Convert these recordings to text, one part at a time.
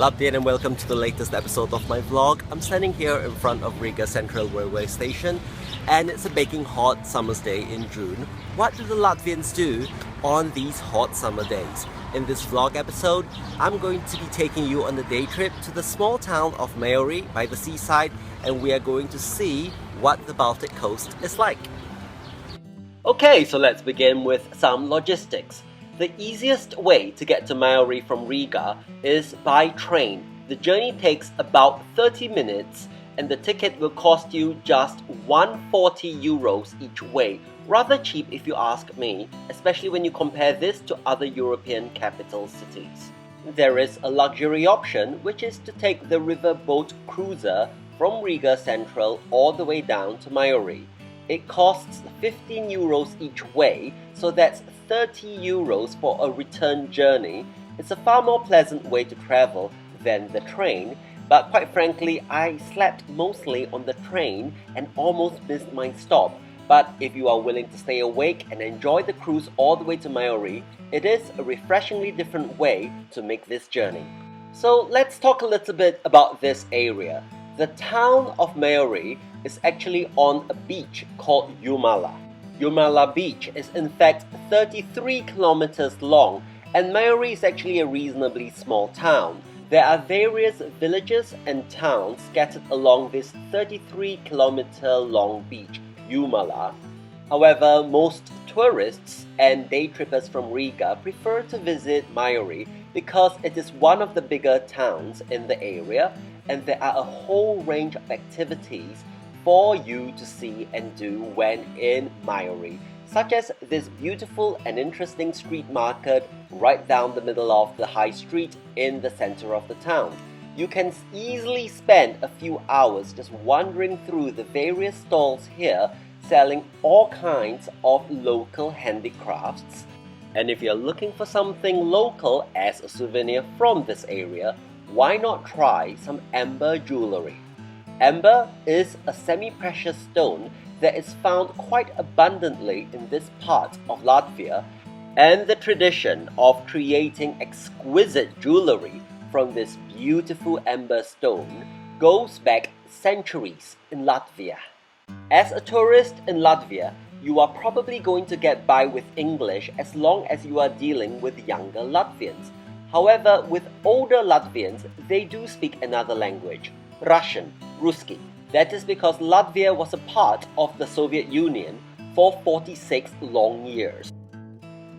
Latvia and welcome to the latest episode of my vlog. I'm standing here in front of Riga Central Railway Station and it's a baking hot summer's day in June. What do the Latvians do on these hot summer days? In this vlog episode, I'm going to be taking you on a day trip to the small town of Majori by the seaside, and we are going to see what the Baltic coast is like. Okay, so let's begin with some logistics. The easiest way to get to Majori from Riga is by train. The journey takes about 30 minutes and the ticket will cost you just 140 euros each way. Rather cheap if you ask me, especially when you compare this to other European capital cities. There is a luxury option, which is to take the river boat cruiser from Riga Central all the way down to Majori. It costs 15 euros each way, so that's 30 euros for a return journey. It's a far more pleasant way to travel than the train, but quite frankly, I slept mostly on the train and almost missed my stop. But if you are willing to stay awake and enjoy the cruise all the way to Majori, it is a refreshingly different way to make this journey. So let's talk a little bit about this area. The town of Majori is actually on a beach called Jumala. Jumala Beach is in fact 33 kilometers long, and Majori is actually a reasonably small town. There are various villages and towns scattered along this 33-kilometer long beach, Jumala. However, most tourists and day trippers from Riga prefer to visit Majori because it is one of the bigger towns in the area, and there are a whole range of activities for you to see and do when in Majori, such as this beautiful and interesting street market right down the middle of the high street in the center of the town. You can easily spend a few hours just wandering through the various stalls here selling all kinds of local handicrafts. And if you're looking for something local as a souvenir from this area, why not try some amber jewelry? Amber is a semi-precious stone that is found quite abundantly in this part of Latvia, and the tradition of creating exquisite jewelry from this beautiful amber stone goes back centuries in Latvia. As a tourist in Latvia, you are probably going to get by with English as long as you are dealing with younger Latvians. However, with older Latvians, they do speak another language, Russian, Ruski. That is because Latvia was a part of the Soviet Union for 46 long years.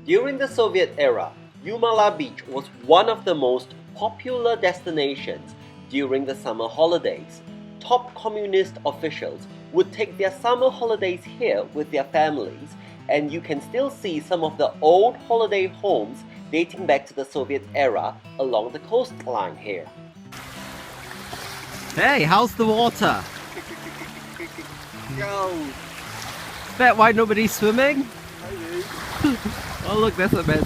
During the Soviet era, Jumala Beach was one of the most popular destinations during the summer holidays. Top communist officials would take their summer holidays here with their families, and you can still see some of the old holiday homes dating back to the Soviet era along the coastline here. Hey, how's the water? Go! Is that why nobody's swimming? Oh look, there's a man.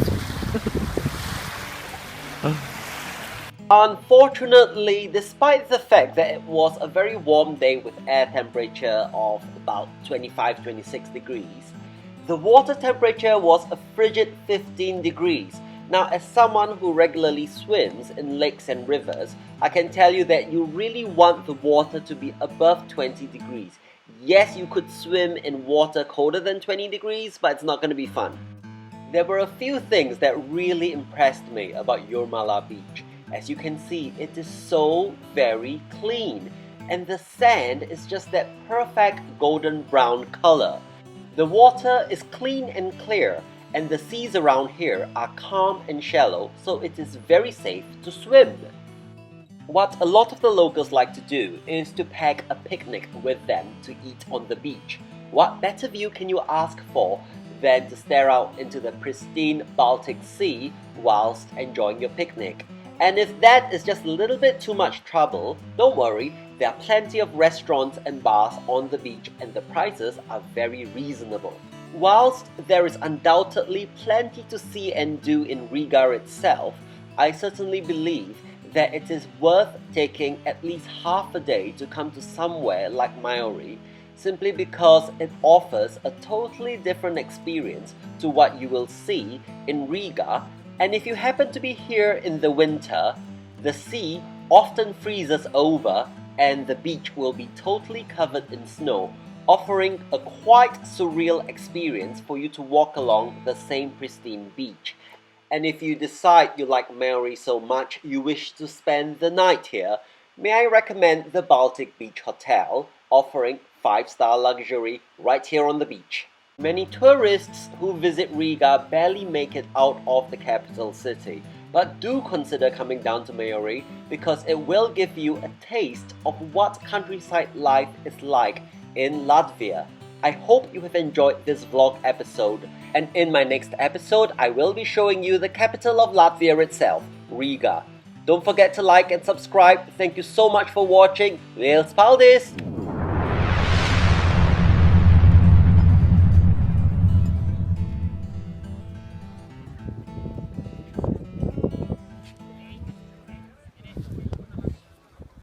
Unfortunately, despite the fact that it was a very warm day with air temperature of about 25-26 degrees, the water temperature was a frigid 15 degrees. Now, as someone who regularly swims in lakes and rivers, I can tell you that you really want the water to be above 20 degrees. Yes, you could swim in water colder than 20 degrees, but it's not going to be fun. There were a few things that really impressed me about Jumala Beach. As you can see, it is so very clean, and the sand is just that perfect golden brown color. The water is clean and clear, and the seas around here are calm and shallow, so it is very safe to swim. What a lot of the locals like to do is to pack a picnic with them to eat on the beach. What better view can you ask for than to stare out into the pristine Baltic Sea whilst enjoying your picnic? And if that is just a little bit too much trouble, don't worry, there are plenty of restaurants and bars on the beach and the prices are very reasonable. Whilst there is undoubtedly plenty to see and do in Riga itself, I certainly believe that it is worth taking at least half a day to come to somewhere like Majori, simply because it offers a totally different experience to what you will see in Riga. And if you happen to be here in the winter, The sea often freezes over and the beach will be totally covered in snow, offering a quite surreal experience for you to walk along the same pristine beach. And if you decide you like Majori so much you wish to spend the night here, may I recommend the Baltic Beach Hotel, offering 5-star luxury right here on the beach. Many tourists who visit Riga barely make it out of the capital city, but do consider coming down to Majori because it will give you a taste of what countryside life is like in Latvia. I hope you have enjoyed this vlog episode, and in my next episode I will be showing you the capital of Latvia itself, Riga. Don't forget to like and subscribe. Thank you so much for watching. Liels paldies!